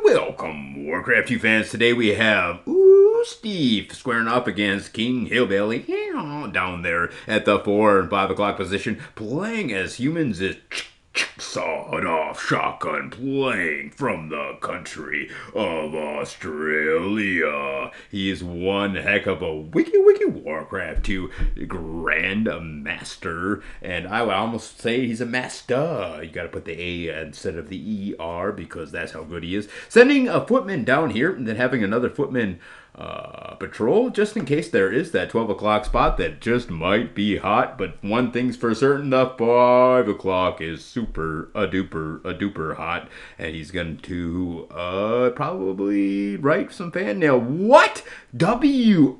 welcome, Warcraft 2 fans. Today we have Steve squaring up against King Hillbilly down there at the 4 and 5 o'clock position, playing as humans is sawed-off shotgun, playing from the country of Australia. He is one heck of a wiki Warcraft 2 Grand Master, and I would almost say he's a master. You gotta put the A instead of the ER because that's how good he is. Sending a footman down here and then having another footman patrol just in case there is that 12 o'clock spot that just might be hot. But one thing's for certain, the 5 o'clock is super a duper hot, and he's going to probably write some fan mail. What? WOW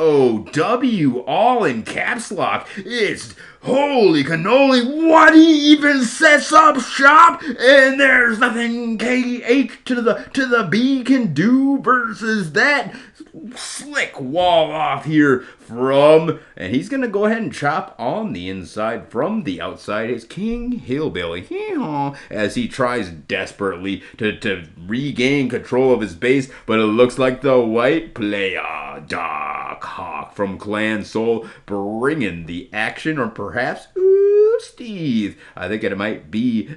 all in caps lock. It's holy cannoli. What? He even sets up shop, and there's nothing KH to the B can do versus that slick wall off here from, and he's gonna go ahead and chop on the inside from the outside. It's King Hillbilly as he tries desperately to regain control of his base, but it looks like the white player dahawk from Clan Soul bringing the action, or perhaps Steve. I think it might be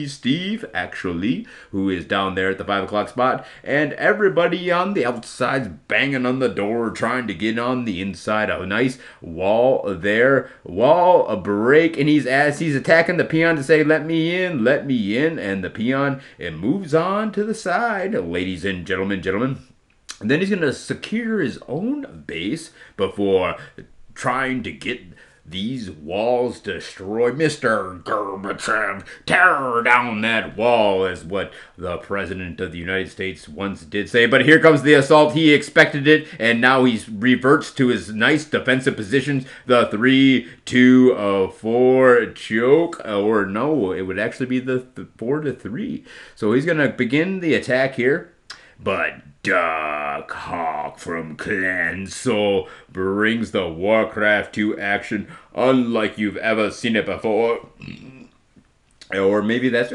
Steve, actually, who is down there at the 5 o'clock spot, and everybody on the outside's banging on the door, trying to get on the inside. A nice wall there, a break, and he's attacking the peon to say, let me in, and the peon, it moves on to the side, ladies and gentlemen. And then he's going to secure his own base before trying to get these walls destroyed. Mr. Gorbachev, tear down that wall, is what the President of the United States once did say. But here comes the assault. He expected it, and now he reverts to his nice defensive positions. The 3-2-4 choke, or no, it would actually be the 4-3. So he's going to begin the attack here. But Dahawk from Clan Soul brings the Warcraft 2 action unlike you've ever seen it before. Or maybe that's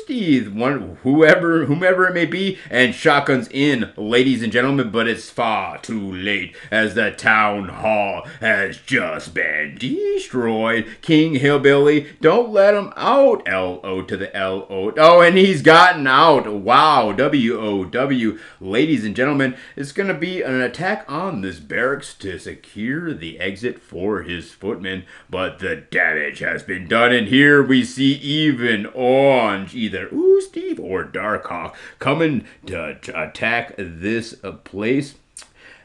Steve, whomever it may be, and shotguns in, ladies and gentlemen, but it's far too late as the town hall has just been destroyed. King Hillbilly, don't let him out. LO to the LO. Oh, and he's gotten out. Wow, WOW. Ladies and gentlemen, it's going to be an attack on this barracks to secure the exit for his footmen, but the damage has been done, and here we see even orange, either Steve or Darkhawk, coming to attack this place.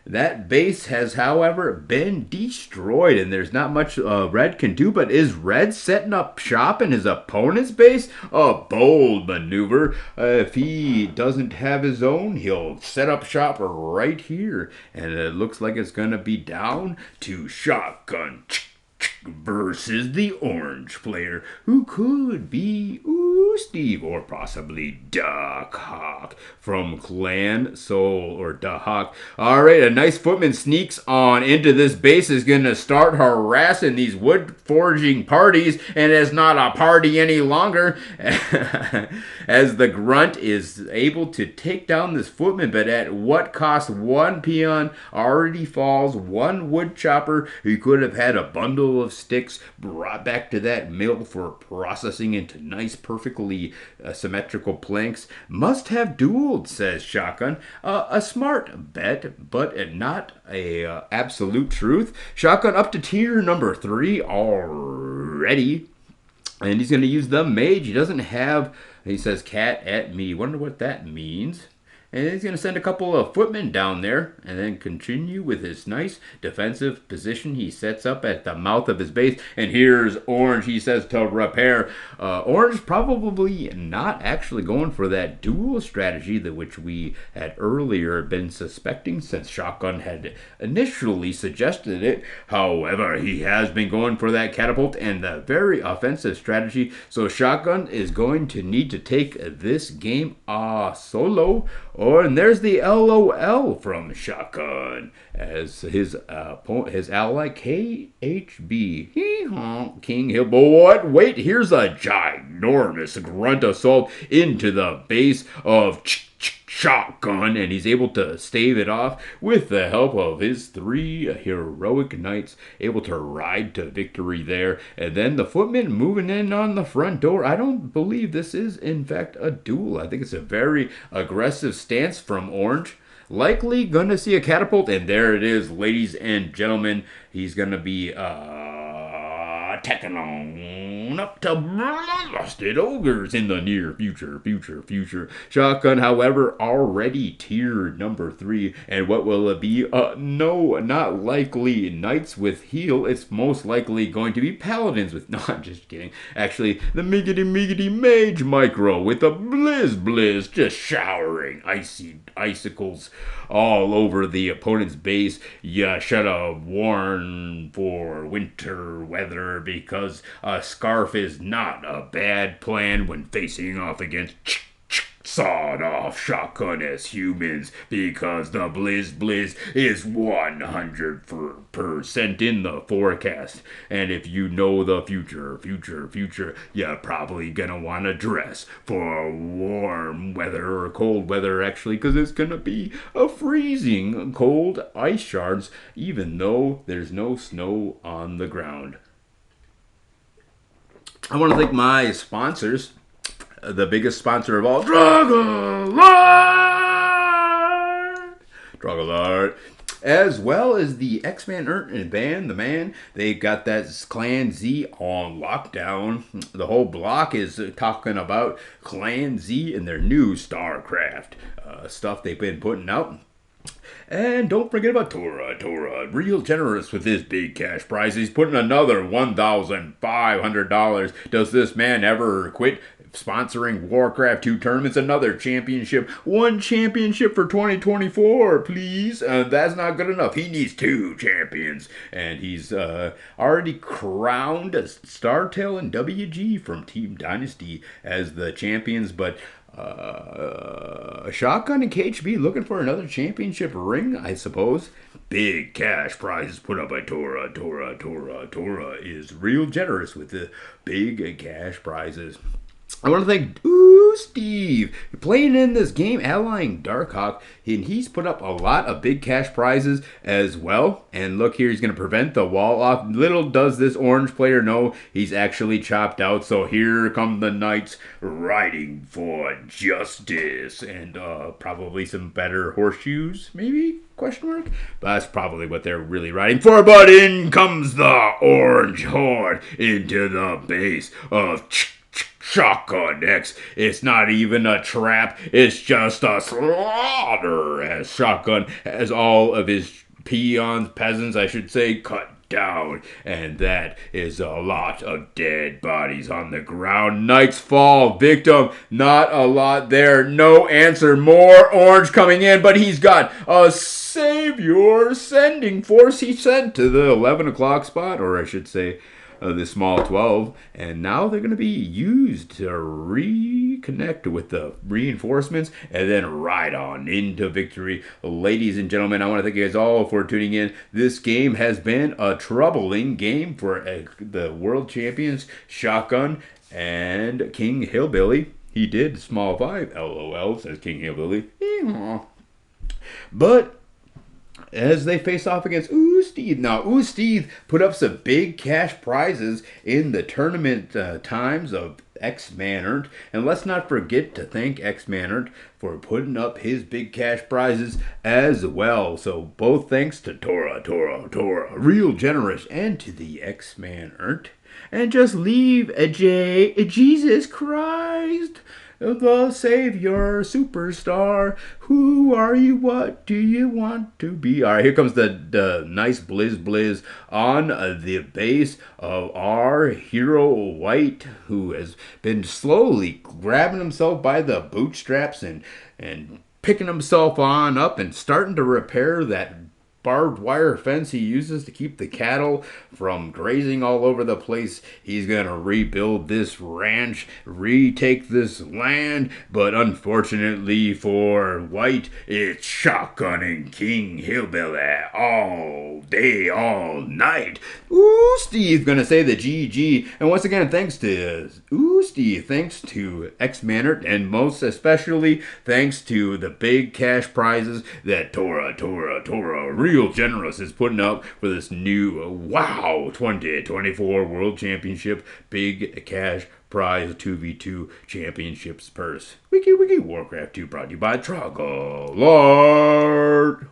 That base has, however, been destroyed, and there's not much Red can do, but is Red setting up shop in his opponent's base? A bold maneuver. If he doesn't have his own, he'll set up shop right here, and it looks like it's going to be down to shotgun versus the orange player, who could be Steve or possibly Dahawk from Clan Soul, or Dahawk. All right, a nice footman sneaks on into this base, is going to start harassing these wood forging parties, and it's not a party any longer as the grunt is able to take down this footman, but at what cost? One peon already falls, one wood chopper who could have had a bundle of sticks brought back to that mill for processing into nice, perfectly symmetrical planks. Must have dueled, says Shotgun. A smart bet, but not a absolute truth. Shotgun up to tier number 3 already, and he's going to use the mage. He doesn't have, he says, cat at me. Wonder what that means. And he's going to send a couple of footmen down there and then continue with his nice defensive position he sets up at the mouth of his base. And here's Orange, he says, to repair. Orange probably not actually going for that dual strategy that which we had earlier been suspecting, since Shotgun had initially suggested it. However, he has been going for that catapult and the very offensive strategy. So Shotgun is going to need to take this game solo. And there's the LOL from Shotgun as his ally KHB. King Hill. But wait, here's a ginormous grunt assault into the base of shotgun, and he's able to stave it off with the help of his 3 heroic knights, able to ride to victory there. And then the footman moving in on the front door. I don't believe this is, in fact, a duel. I think it's a very aggressive stance from Orange. Likely gonna see a catapult, and there it is, ladies and gentlemen. He's gonna be attacking on up to bloodlusted ogres in the near future. Shotgun, however, already tiered number 3, and what will it be? No, not likely knights with heal. It's most likely going to be paladins with. No, I'm just kidding. Actually, the miggity mage micro with a blizz, just showering icicles all over the opponent's base. You should have worn for winter weather, because a scarf is not a bad plan when facing off against sawed-off shotgun as humans, because the blizz is 100% in the forecast. And if you know the future, you're probably gonna want to dress for warm weather or cold weather, actually, because it's gonna be a freezing cold ice shards, even though there's no snow on the ground. I want to thank my sponsors. The biggest sponsor of all, Trog, as well as the X-Man and Band, the man. They got that Clan Z on lockdown. The whole block is talking about Clan Z and their new StarCraft stuff they've been putting out. And don't forget about Tora, real generous with his big cash prize. He's putting another $1,500. Does this man ever quit sponsoring Warcraft 2 tournaments? Another championship. One championship for 2024, please. That's not good enough. He needs 2 champions. And he's already crowned Startail and WG from Team Dynasty as the champions, but Shotgun and KHB looking for another championship ring, I suppose. Big cash prizes put up by Tora. Tora is real generous with the big cash prizes. I want to thank Steve playing in this game, allying Darkhawk, and he's put up a lot of big cash prizes as well. And look here, he's going to prevent the wall off. Little does this orange player know he's actually chopped out. So here come the knights riding for justice, and probably some better horseshoes, maybe? Question mark? But that's probably what they're really riding for. But in comes the orange horde into the base of Shotgun X. It's not even a trap, it's just a slaughter, as Shotgun has all of his peasants, I should say, cut down. And that is a lot of dead bodies on the ground. Knights fall victim. Not a lot there. No answer. More orange coming in, but he's got a savior sending force he sent to the 11 o'clock spot, or I should say the small 12, and now they're going to be used to reconnect with the reinforcements and then ride on into victory. Ladies and gentlemen, I want to thank you guys all for tuning in. This game has been a troubling game for the world champions Shotgun and King Hillbilly. He did small 5, LOL, says King Hillbilly. But as they face off against Steve. Now, Steve put up some big cash prizes in the tournament times of X-Man Earned. And let's not forget to thank X-Man Earned for putting up his big cash prizes as well. So both thanks to Tora, real generous, and to the X-Man Earned. And just leave Jesus Christ, the Savior, superstar. Who are you? What do you want to be? All right, here comes the nice blizz on the base of our hero White, who has been slowly grabbing himself by the bootstraps and picking himself on up and starting to repair that barbed wire fence he uses to keep the cattle from grazing all over the place. He's going to rebuild this ranch, retake this land, but unfortunately for White, it's shotgunning King Hillbilly all day, all night. Ooh, Steve gonna say the GG. And once again, thanks to Steve, thanks to X-Manert, and most especially thanks to the big cash prizes that Tora Real Generous is putting up for this new WoW 2024 World Championship big cash prize 2v2 championships purse. Wiki Warcraft 2 brought to you by Trog. Lord.